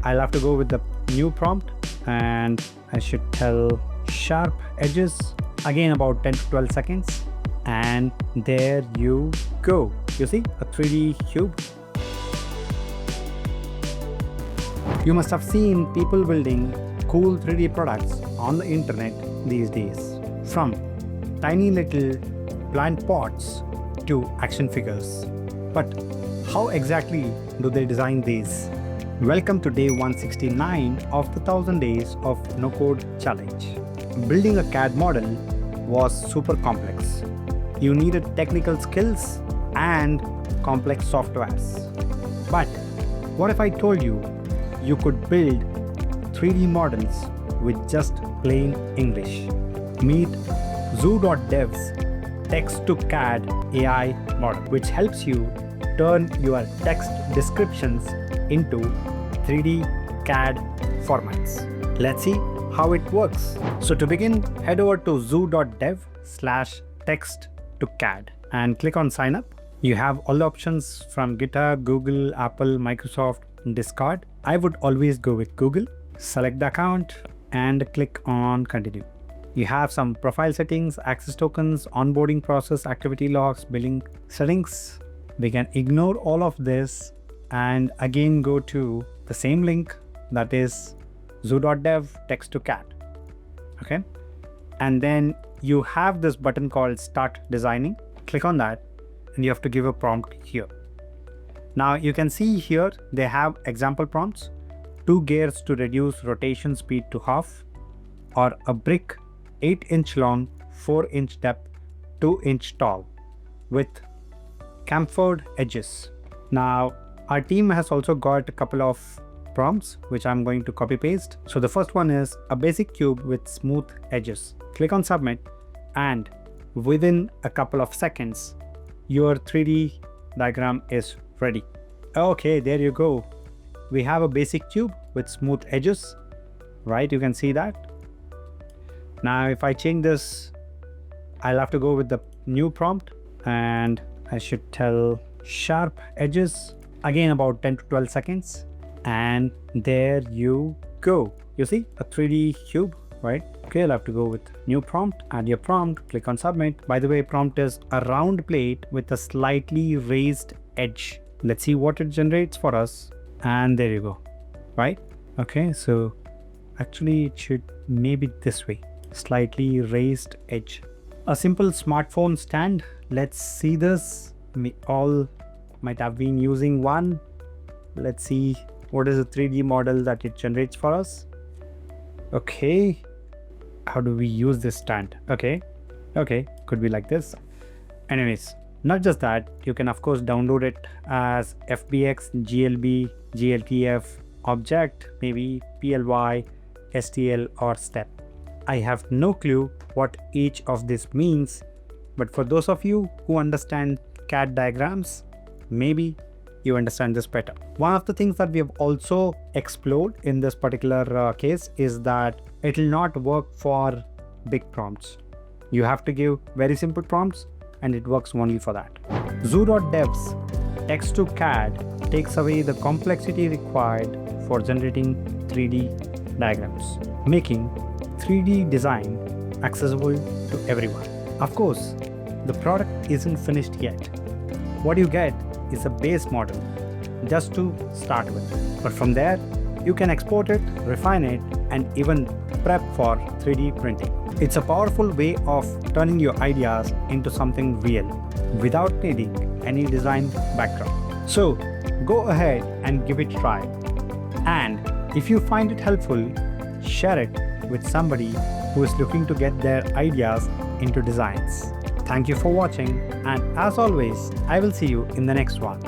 I'll have to go with the new prompt, and I should tell sharp edges, again about 10 to 12 seconds, and there you go. You see a 3D cube. You must have seen people building cool 3D products on the internet these days, from tiny little plant pots to action figures. But how exactly do they design these? Welcome to day 169 of the 1000 Days of No Code Challenge. Building a CAD model was super complex. You needed technical skills and complex softwares. But what if I told you you could build 3D models with just plain English? Meet Zoo.dev's Text-to-CAD AI model, which helps you turn your text descriptions into 3D CAD formats. Let's see how it works. So to begin, head over to zoo.dev/text-to-CAD and click on sign up. You have all the options from GitHub, Google, Apple, Microsoft, Discord. I would always go with Google. Select the account and click on continue. You have some profile settings, access tokens, onboarding process, activity logs, billing settings. We can ignore all of this and again go to the same link, that is zoo.dev text-to-CAD. Okay, and then you have this button called start designing. Click on that and you have to give a prompt here. Now you can see here they have example prompts: 2 gears to reduce rotation speed to half, or a brick 8-inch long, 4-inch depth, 2-inch tall with chamfered edges. Now our team has also got a couple of prompts which I'm going to copy paste. So the first one is a basic cube with smooth edges. Click on submit and within a couple of seconds your 3D diagram is ready. Okay, there you go. We have a basic cube with smooth edges, right? You can see that. Now if I change this, I'll have to go with the new prompt and I should tell sharp edges, again about 10 to 12 seconds, and there you go. You see a 3D cube, right? Okay, I'll have to go with new prompt, add your prompt, click on submit. By the way, prompt is a round plate with a slightly raised edge. Let's see what it generates for us, and there you go, right? Okay, so actually it should maybe this way, slightly raised edge. A simple smartphone stand. Let's see this. We all might have been using one. Let's see what is the 3D model that it generates for us. Okay, how do we use this stand? Okay, could be like this. Anyways, not just that, you can of course download it as FBX, GLB, GLTF, object, maybe PLY, STL or step. I have no clue what each of this means, but for those of you who understand CAD diagrams, maybe you understand this better. One of the things that we have also explored in this particular case is that it will not work for big prompts. You have to give very simple prompts and it works only for that. Zoo.dev's Text-to-CAD takes away the complexity required for generating 3D diagrams, making 3D design accessible to everyone. Of course, the product isn't finished yet. What you get is a base model just to start with. But from there, you can export it, refine it, and even prep for 3D printing. It's a powerful way of turning your ideas into something real without needing any design background. So go ahead and give it a try. And if you find it helpful, share it with somebody who is looking to get their ideas into designs. Thank you for watching, and as always, I will see you in the next one.